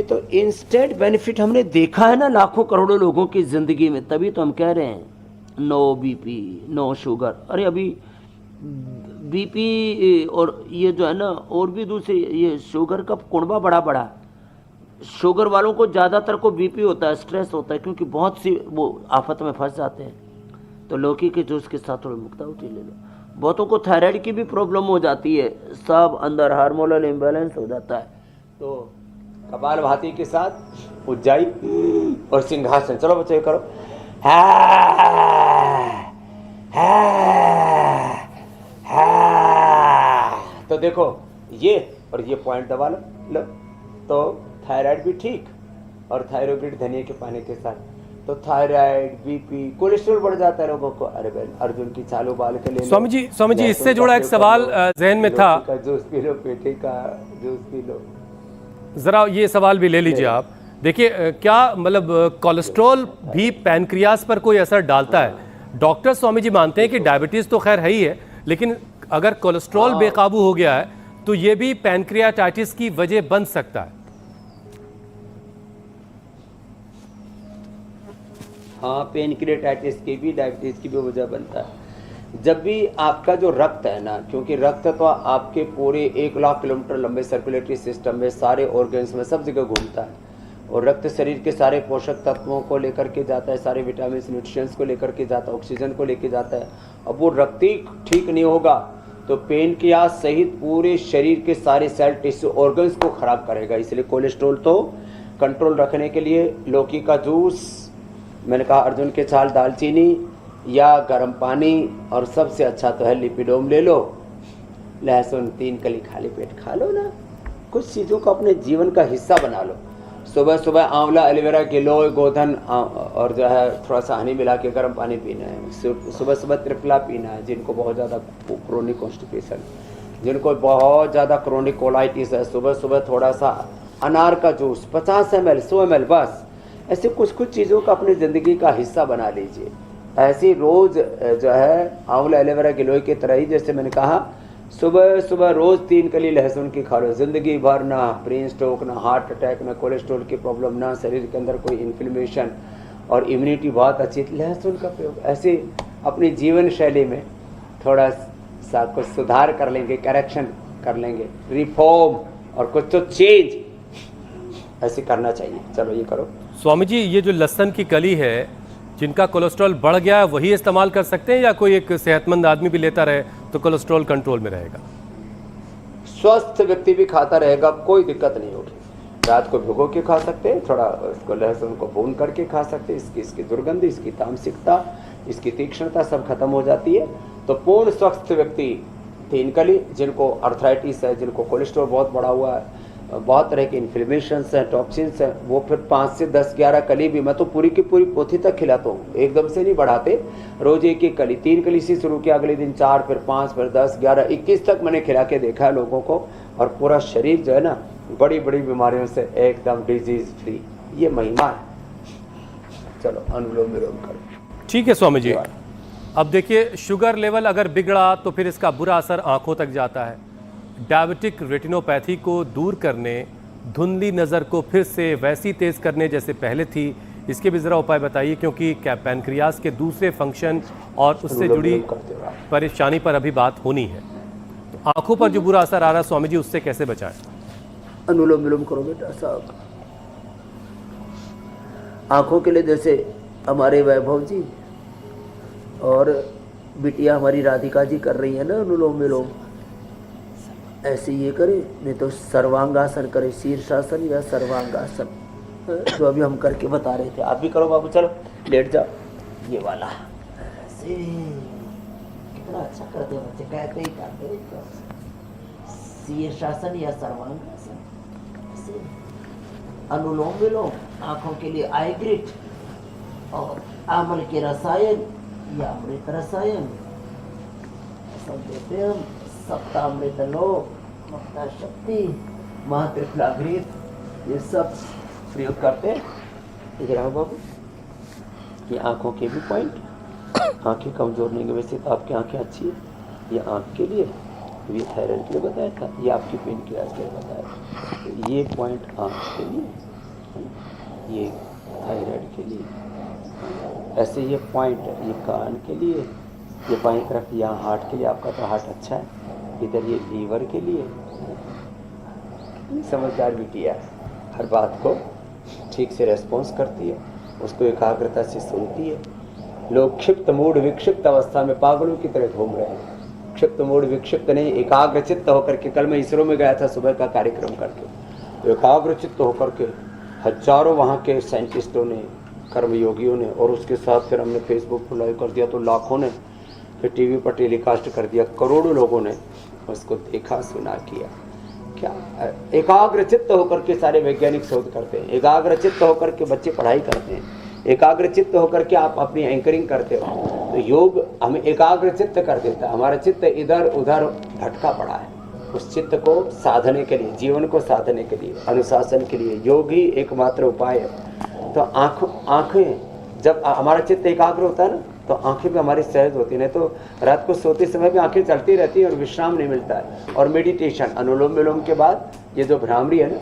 तो इंस्टेंट बेनिफिट हमने देखा है ना लाखों करोड़ों लोगों की जिंदगी में, तभी तो हम कह रहे हैं नो बीपी, नो शुगर। अरे अभी बीपी और ये जो है ना, और भी दूसरी ये शुगर का कुंबा बड़ा बड़ा। शुगर वालों को ज़्यादातर को बीपी होता है, स्ट्रेस होता है, क्योंकि बहुत सी वो आफत में फंस जाते हैं। तो लौकी के जूस के साथ थोड़ी मुक्तावटी ले लो। बहुतों को थायराइड की भी प्रॉब्लम हो जाती है, सब अंदर हार्मोनल इम्बैलेंस हो जाता है। तो कपालभाति के साथ उज्जाई और सिंहासन। चलो बच्चे करो। तो देखो ये और ये पॉइंट दबा लो तो थायराइड भी ठीक, और थायरोइड धनिया के पानी के साथ। तो थायराइड, बीपी, कोलेस्ट्रॉल बढ़ जाता है लोगों को। अरे बहन अर्जुन की चालू बाल के लिए स्वामी जी इससे जुड़ा एक सवाल जहन में था। जूस पी लो, पेटे का जूस पी लो। जरा ये सवाल भी ले लीजिए आप। देखिए क्या मतलब कोलेस्ट्रॉल भी पैनक्रियास पर कोई असर डालता है? डॉक्टर स्वामी जी मानते हैं कि डायबिटीज तो खैर है ही है, लेकिन अगर कोलेस्ट्रॉल बेकाबू हो गया है तो ये भी पैनक्रियाटाइटिस की वजह बन सकता है। हाँ, पैनक्रियाटाइटिस की भी, डायबिटीज की भी वजह बनता है। जब भी आपका जो रक्त है ना, क्योंकि रक्त तो आपके पूरे 1 लाख किलोमीटर लंबे सर्कुलेटरी सिस्टम में, सारे ऑर्गन्स में, सब जगह घूमता है, और रक्त शरीर के सारे पोषक तत्वों को लेकर के जाता है, सारे विटामिन न्यूट्रिएंट्स को लेकर के जाता है, ऑक्सीजन को लेकर जाता है। अब वो रक्त ही ठीक नहीं होगा तो पैनक्रियास सहित पूरे शरीर के सारे सेल, टिश्यू, ऑर्गन्स को खराब करेगा। इसलिए कोलेस्ट्रॉल तो कंट्रोल रखने के लिए लौकी का जूस, मैंने कहा अर्जुन के छाल, दालचीनी या गर्म पानी, और सबसे अच्छा तो है लिपिडोम ले लो, लहसुन 3 कली खाली पेट खा लो ना। कुछ चीज़ों को अपने जीवन का हिस्सा बना लो। सुबह सुबह आंवला, एलोवेरा, गिलोय, गोधन और जो है थोड़ा सा हनी मिला के गर्म पानी पीना है। सुबह सुबह त्रिफला पीना है। जिनको बहुत ज़्यादा क्रोनिक कॉन्स्टिपेशन, जिनको बहुत ज़्यादा क्रोनिक कोलाइटिस है, सुबह सुबह थोड़ा सा अनार का जूस 50 ml, 100 ml बस। ऐसे कुछ कुछ चीज़ों का अपनी ज़िंदगी का हिस्सा बना लीजिए। ऐसे रोज़ जो है आंवला, एलोवेरा, गिलोय की तरह ही, जैसे मैंने कहा सुबह सुबह रोज़ 3 कली लहसुन की खा लो। ज़िंदगी भर ना ब्रेन स्ट्रोक, ना हार्ट अटैक, ना कोलेस्ट्रॉल की प्रॉब्लम, ना शरीर के अंदर कोई इन्फ्लेमेशन, और इम्यूनिटी बहुत अच्छी। लहसुन का प्रयोग ऐसे अपनी जीवन शैली में थोड़ा सा कुछ सुधार कर लेंगे, करेक्शन कर लेंगे, रिफॉर्म और कुछ तो चेंज ऐसे करना चाहिए। चलो ये करो। स्वामी जी ये जो लहसुन की कली है, जिनका कोलेस्ट्रॉल बढ़ गया है वही इस्तेमाल कर सकते हैं, या कोई एक सेहतमंद आदमी भी लेता रहे तो कोलेस्ट्रॉल कंट्रोल में रहेगा? स्वस्थ व्यक्ति भी खाता रहेगा, कोई दिक्कत नहीं होगी। रात को भिगो के खा सकते हैं, थोड़ा इसको लहसुन को भून करके खा सकते हैं। इसकी दुर्गंध, इसकी तामसिकता, इसकी तीक्ष्णता सब खत्म हो जाती है। तो पूर्ण स्वस्थ व्यक्ति 3 कली, जिनको अर्थराइटिस है, जिनको कोलेस्ट्रॉल बहुत बढ़ा हुआ है, बहुत तरह के इन्फ्लेमेशंस हैं, टॉक्सिन्स हैं, वो फिर 5 से 10 11 कली भी, मैं तो पूरी की पूरी पोथी तक खिलाता हूँ, एकदम से नहीं बढ़ाते, रोज एक एक कली, 3 कली से शुरू किया, अगले दिन 4, फिर 5, फिर 10, 11, 21 तक मैंने खिला के देखा है लोगों को, और पूरा शरीर जो है ना बड़ी बड़ी बीमारियों से एकदम डिजीज फ्री। ये महिमा है। चलो अनुलोम विलोम करो। ठीक है स्वामी जी। अब देखिए, शुगर लेवल अगर बिगड़ा तो फिर इसका बुरा असर आंखों तक जाता है। डायबिटिक रेटिनोपैथी को दूर करने, धुंधली नज़र को फिर से वैसी तेज़ करने जैसे पहले थी, इसके भी ज़रा उपाय बताइए, क्योंकि क्या पैनक्रियास के दूसरे फंक्शन और उससे जुड़ी परेशानी पर अभी बात होनी है। तो आंखों पर जो बुरा असर आ रहा है स्वामी जी, उससे कैसे बचाएं? अनुलोम विलोम करो बेटा साहब। आंखों के लिए जैसे हमारे वैभव जी और बिटिया हमारी राधिका जी कर रही है ना अनुलोम विलोम, ऐसे ये करे, नहीं तो सर्वांगासन करे, शीर्षासन या सर्वांगासन, जो अभी हम करके बता रहे थे। आप भी करो बाबू, चलो लेट जाओ। ये वाला ऐसे कितना अच्छा करते हैं बच्चे, कहते ही करते, शीर्षासन या सर्वांगासन। ऐसे अनुलोम विलोम आंखों के लिए आई ग्रिट और आमल के रसायन या अमृत रसायन सब देते हैं हम। सप्तामृत लोक, मक्ता शक्ति, महात्रिफलाघृत, ये सब प्रयोग करते हैं। इधर आओ बाबू, ये आंखों के भी पॉइंट, आंखें कमजोर नहीं है, वैसे तो आपकी आंखें अच्छी है। ये आंख के लिए, ये थायराइड के लिए बताया था, ये आपकी पैनक्रियास के लिए बताया था। तो ये पॉइंट आंख के लिए, ये थायराइड के लिए, ऐसे ये पॉइंट ये कान के लिए, ये बाईं तरफ यहाँ हार्ट के लिए, आपका तो हार्ट अच्छा है, इधर ये लीवर के लिए। समझदार बिटिया हर बात को ठीक से रेस्पॉन्स करती है, उसको एकाग्रता से सुनती है। लोग क्षिप्त मूड विक्षिप्त अवस्था में पागलों की तरह घूम रहे हैं। क्षिप्त मूड विक्षिप्त नहीं, एकाग्रचित्त होकर के। कल मैं इसरो में गया था सुबह का कार्यक्रम करके, तो एकाग्रचित्त होकर के हजारों वहाँ के साइंटिस्टों ने, कर्मयोगियों ने, और उसके साथ फिर हमने फेसबुक पर लाइव कर दिया तो लाखों ने, फिर टीवी पर टेलीकास्ट कर दिया, करोड़ों लोगों ने उसको देखा, सुना, किया। क्या एकाग्रचित्त होकर के सारे वैज्ञानिक शोध करते हैं, एकाग्रचित्त होकर के बच्चे पढ़ाई करते हैं, एकाग्रचित्त होकर के आप अपनी एंकरिंग करते हो। तो योग हमें एकाग्रचित्त कर देता है। हमारा चित्त इधर उधर भटका पड़ा है, उस चित्त को साधने के लिए, जीवन को साधने के लिए, अनुशासन के लिए योग ही एकमात्र उपाय है। तो आँखें जब हमारा चित्त एकाग्र होता है ना, तो आंखें भी हमारी सहज होती है। नहीं तो रात को सोते समय भी आंखें चलती रहती हैं और विश्राम नहीं मिलता है। और मेडिटेशन, अनुलोम विलोम के बाद ये जो भ्रामरी है ना,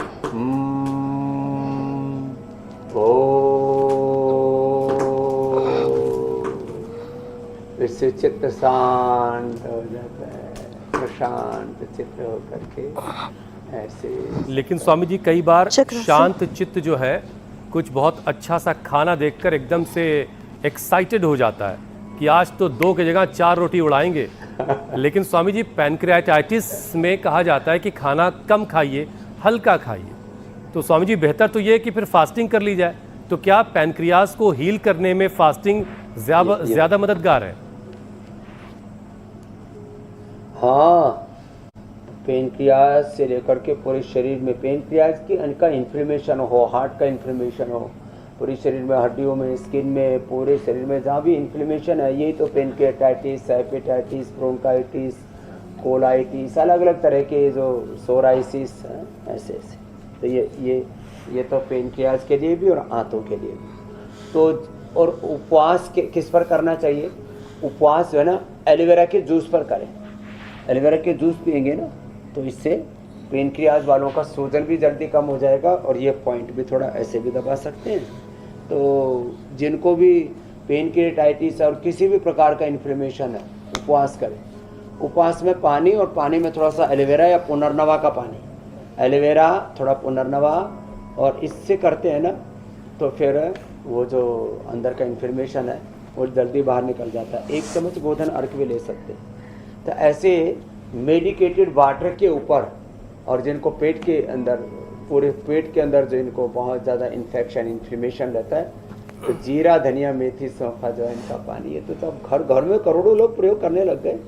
इससे चित्त शांत हो जाता है, प्रशांत चित्त होकर के ऐसे। लेकिन स्वामी जी कई बार शांत चित्त जो है, कुछ बहुत अच्छा सा खाना देखकर एकदम से एक्साइटेड हो जाता है कि आज तो 2 की जगह 4 रोटी उड़ाएंगे। लेकिन स्वामी जी पैनक्रियाटाइटिस में कहा जाता है कि खाना कम खाइए, हल्का खाइए। तो स्वामी जी बेहतर तो ये है कि फिर फास्टिंग कर ली जाए। तो क्या पैनक्रियास को हील करने में फास्टिंग ज़्यादा मददगार है? हाँ, पेनक्रियास से लेकर के पूरे शरीर में, पेनक्रियास की का इन्फ्लेमेशन हो, हार्ट का इन्फ्लेमेशन हो, पूरे शरीर में, हड्डियों में, स्किन में, पूरे शरीर में जहाँ भी इन्फ्लेमेशन है, यही तो पेनक्रियाटाइटिस, हेपेटाइटिस, ब्रोंकाइटिस, कोलाइटिस, अलग अलग तरह के जो सोराइसिस हैं, ऐसे ऐसे। तो ये तो पेनक्रियास के लिए भी और आंतों के लिए भी। तो और उपवास किस पर करना चाहिए? उपवास जो है ना, एलोवेरा के जूस पर करें। एलोवेरा के जूस पियेंगे ना, तो इससे पेनक्रियास वालों का सूजन भी जल्दी कम हो जाएगा। और ये पॉइंट भी थोड़ा ऐसे भी दबा सकते हैं। तो जिनको भी पेनक्रियाटाइटिस और किसी भी प्रकार का इन्फ्लेमेशन है, उपवास करें। उपवास में पानी, और पानी में थोड़ा सा एलोवेरा या पुनर्नवा का पानी, एलोवेरा थोड़ा पुनर्नवा, और इससे करते हैं ना, तो फिर वो जो अंदर का इन्फ्लेमेशन है वो जल्दी बाहर निकल जाता है। 1 चम्मच गोधन अर्क भी ले सकते हैं। तो ऐसे मेडिकेटेड वाटर के ऊपर, और जिनको पेट के अंदर, पूरे पेट के अंदर जो इनको बहुत ज़्यादा इन्फेक्शन, इन्फ्लेमेशन रहता है, तो जीरा, धनिया, मेथी, सौंफा जो है इनका पानी है, तो सब घर घर में करोड़ों लोग प्रयोग करने लग गए।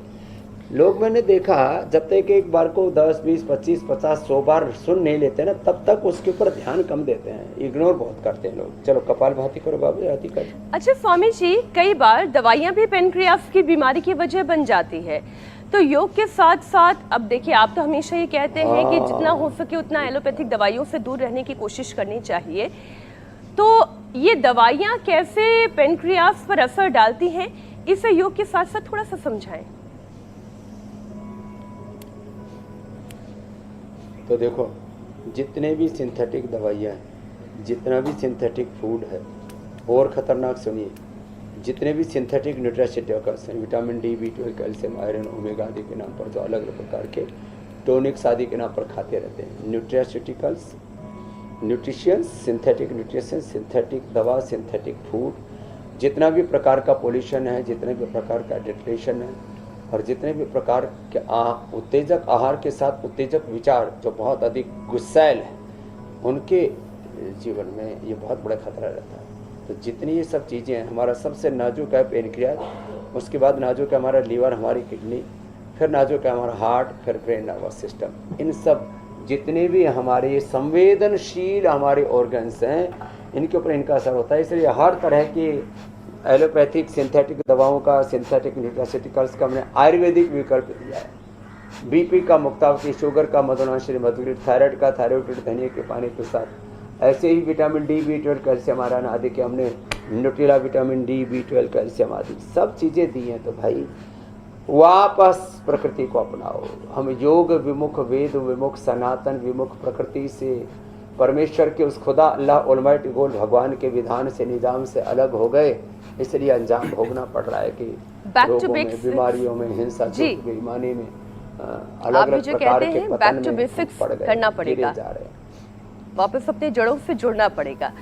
लोग मैंने देखा जब तक एक बार को 10, 20, 25, 50, 100 बार सुन नहीं लेते ना, तब तक उसके ऊपर ध्यान कम देते हैं, इग्नोर बहुत करते हैं लोग। चलो कपालभाति करो बाबू, हाथी कर। अच्छा स्वामी जी, कई बार दवाइयां भी पेनक्रियास की बीमारी की वजह बन जाती है, तो योग के साथ साथ अब देखिए आप तो हमेशा ये कहते हैं कि जितना हो सके उतना एलोपैथिक दवाइयों से दूर रहने की कोशिश करनी चाहिए, तो ये दवाइयां कैसे पेनक्रियास पर असर डालती हैं, इसे योग के साथ साथ थोड़ा सा समझाएं। तो देखो, जितने भी सिंथेटिक दवाइयाँ हैं, जितना भी सिंथेटिक फूड है, और ख़तरनाक सुनिए, जितने भी सिंथेटिक न्यूट्रास्यूटिकल्स हैं, vitamin D, B12, calcium, iron, omega आदि के नाम पर जो अलग अलग प्रकार के टॉनिक्स आदि के नाम पर खाते रहते हैं, न्यूट्रास्यूटिकल्स, न्यूट्रिशियंस, सिंथेटिक न्यूट्रिशन, सिंथेटिक दवा, सिंथेटिक फूड, जितना भी प्रकार का पोल्यूशन है, जितने भी प्रकार का डिप्रेशन है, और जितने भी प्रकार के उत्तेजक आहार के साथ उत्तेजक विचार जो बहुत अधिक गुस्सैल है, उनके जीवन में ये बहुत बड़ा खतरा रहता है। तो जितनी ये सब चीज़ें हैं, हमारा सबसे नाजुक है पेनक्रियास, उसके बाद नाजुक है हमारा लीवर, हमारी किडनी, फिर नाजुक है हमारा हार्ट, फिर ब्रेन नर्वस सिस्टम। इन सब जितने भी हमारे संवेदनशील हमारे ऑर्गन्स हैं, इनके ऊपर इनका असर होता है। इसलिए हर तरह की एलोपैथिक सिंथेटिक दवाओं का, सिंथेटिक न्यूट्रास्यूटिकल्स का हमने आयुर्वेदिक विकल्प दिया है। बीपी का मुक्तावती, शुगर का मधुनाश्री मधुग्रीट, थायराइड का थायरोइड धनिया के पानी के साथ, ऐसे ही vitamin D, B12, calcium, iron आदि के हमने Nutrela vitamin D, B12, calcium आदि सब चीज़ें दी हैं। तो भाई वापस प्रकृति को अपनाओ। हम योग विमुख, वेद विमुख, सनातन विमुख, प्रकृति से, परमेश्वर के उस खुदा अल्लाह ऑलमाइटी गॉड भगवान के विधान से, निजाम से अलग हो गए, इसलिए अंजाम भोगना पड़ रहा है कि रोगों में, बीमारियों में, हिंसा, बेईमानी में, अलग अलग प्रकार के पतन में पड़ गए, करना पड़ेगा, जा रहे हैं। वापस अपने जड़ों से जुड़ना पड़ेगा।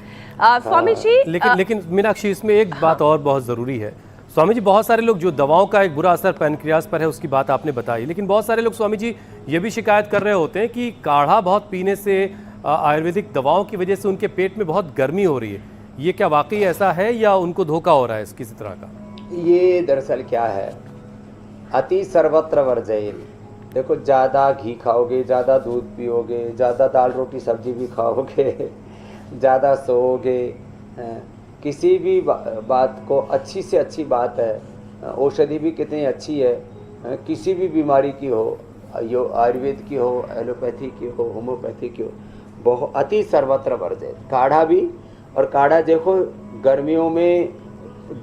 स्वामी जी, लेकिन मीनाक्षी, इसमें एक बात और बहुत ज़रूरी है स्वामी जी। बहुत सारे लोग, जो दवाओं का एक बुरा असर पैनक्रियास पर है उसकी बात आपने बताई, लेकिन बहुत सारे लोग स्वामी जी ये भी शिकायत कर रहे होते हैं कि काढ़ा बहुत पीने से, आयुर्वेदिक दवाओं की वजह से उनके पेट में बहुत गर्मी हो रही है। ये क्या वाकई ऐसा है या उनको धोखा हो रहा है किसी तरह का? ये दरअसल क्या है, अति सर्वत्र वर्जयेन। देखो, ज़्यादा घी खाओगे, ज़्यादा दूध पियोगे, ज़्यादा दाल रोटी सब्जी भी खाओगे, ज़्यादा सोओगे, किसी भी बात को, अच्छी से अच्छी बात है, औषधि भी कितनी अच्छी है, किसी भी बीमारी की हो, आयुर्वेद की हो, एलोपैथी की हो, होम्योपैथी की हो, बहुत अति सर्वत्र वर्जयेन। काढ़ा भी, और काढ़ा देखो गर्मियों में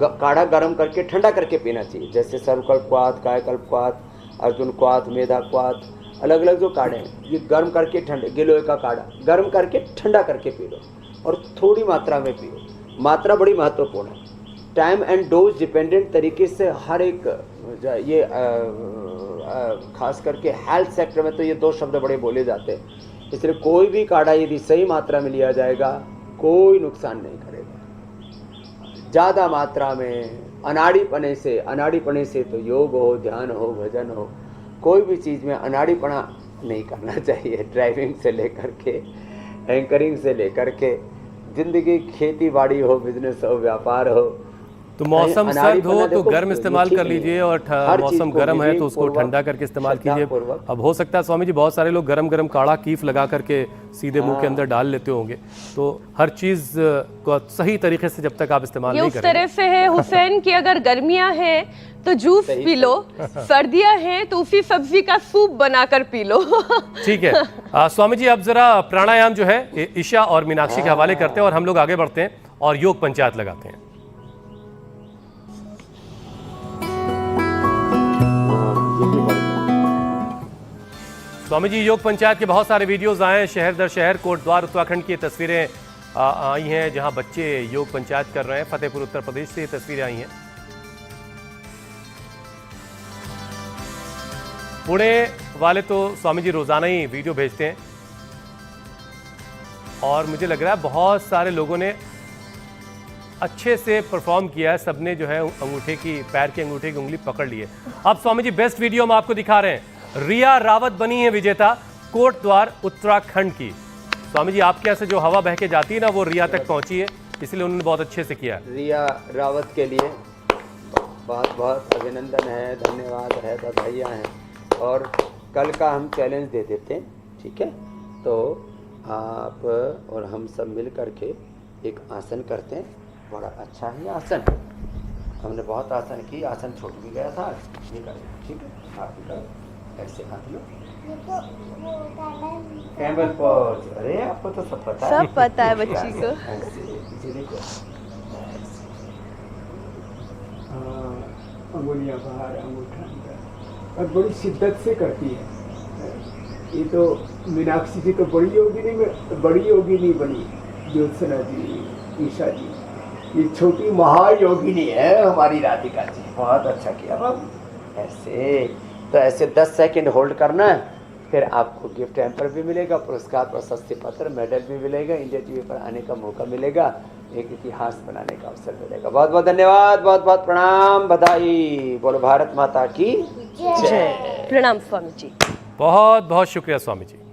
काढ़ा गर्म करके ठंडा करके पीना चाहिए, जैसे सर्वकल्पवात, कायकल्पवात, अर्जुन क्वाथ, मेधा क्वाथ, अलग अलग जो काढ़े हैं, ये गर्म करके ठंडे, गिलोय का काढ़ा गर्म करके ठंडा करके पी लो, और थोड़ी मात्रा में पियो। मात्रा बड़ी महत्वपूर्ण है। टाइम एंड डोज डिपेंडेंट तरीके से हर एक, ये खास करके हेल्थ सेक्टर में तो ये दो शब्द बड़े बोले जाते हैं। इसलिए कोई भी काढ़ा यदि सही मात्रा में लिया जाएगा, कोई नुकसान नहीं करेगा। ज़्यादा मात्रा में अनाड़ीपने से तो योग हो, ध्यान हो, भजन हो, कोई भी चीज़ में अनाड़ीपना नहीं करना चाहिए। ड्राइविंग से लेकर के, एंकरिंग से लेकर के, जिंदगी खेती बाड़ी हो, बिजनेस हो, व्यापार हो, तो मौसम सर्द हो तो गर्म इस्तेमाल कर लीजिए, और मौसम गर्म है तो उसको ठंडा करके इस्तेमाल कीजिए। अब हो सकता है स्वामी जी बहुत सारे लोग गरम गरम काढ़ा कीफ लगा करके सीधे मुंह के अंदर डाल लेते होंगे, तो हर चीज को सही तरीके से जब तक आप इस्तेमाल नहीं करेंगे। उस तरह से है हुसैन कि अगर गर्मियां हैं तो जूस पी लो, सर्दियां हैं तो उसी सब्जी का सूप बनाकर पी लो। ठीक है स्वामी जी, अब जरा प्राणायाम जो है ईशा और मीनाक्षी के हवाले करते हैं और हम लोग आगे बढ़ते हैं और योग पंचायत लगाते हैं। स्वामी जी, योग पंचायत के बहुत सारे वीडियोस आए हैं, शहर दर शहर, कोटद्वार उत्तराखंड की तस्वीरें आई हैं जहां बच्चे योग पंचायत कर रहे हैं। फतेहपुर उत्तर प्रदेश से ये तस्वीरें आई हैं। पुणे वाले तो स्वामी जी रोजाना ही वीडियो भेजते हैं और मुझे लग रहा है बहुत सारे लोगों ने अच्छे से परफॉर्म किया है। सबने जो है अंगूठे की, पैर के अंगूठे की उंगली पकड़ ली है। अब स्वामी जी बेस्ट वीडियो हम आपको दिखा रहे हैं। रिया रावत बनी है विजेता कोटद्वार उत्तराखंड की। स्वामी जी, आपके यहाँ से जो हवा बह के जाती है ना, वो रिया तक पहुंची है, इसलिए उन्होंने बहुत अच्छे से किया। रिया रावत के लिए बहुत बहुत अभिनंदन है, धन्यवाद है, बधाइयाँ हैं। और कल का हम चैलेंज दे देते हैं, ठीक है? तो आप और हम सब मिल करके एक आसन करते हैं, बड़ा अच्छा है आसन। हमने बहुत आसन की, आसन छूट भी गया था, ये करें, ठीक है? आप भी करो, ऐसे हाथ लो, कैमल पोज। अरे आपको तो सब पता है, सब पता है बच्ची को। ऐसे, इसे देखो, अंगुलियां बाहर, अंगूठा अंदर, और बड़ी शिद्दत से करती है। ये तो मीनाक्षी जी तो बड़ी योगिनी बनी, ज्योत्सना जी, ईशा जी, ये छोटी महायोगिनी है हमारी राधिका जी। बहुत अच्छा किया बाबू। ऐसे तो ऐसे 10 सेकंड होल्ड करना है, फिर आपको गिफ्ट हैम्पर भी मिलेगा, पुरस्कार प्रशस्ति पत्र, मेडल भी मिलेगा, इंडिया टीवी पर आने का मौका मिलेगा, एक इतिहास बनाने का अवसर मिलेगा। बहुत बहुत धन्यवाद, बहुत बहुत प्रणाम, बधाई। बोलो भारत माता की जय। प्रणाम स्वामी जी। बहुत बहुत शुक्रिया स्वामी जी।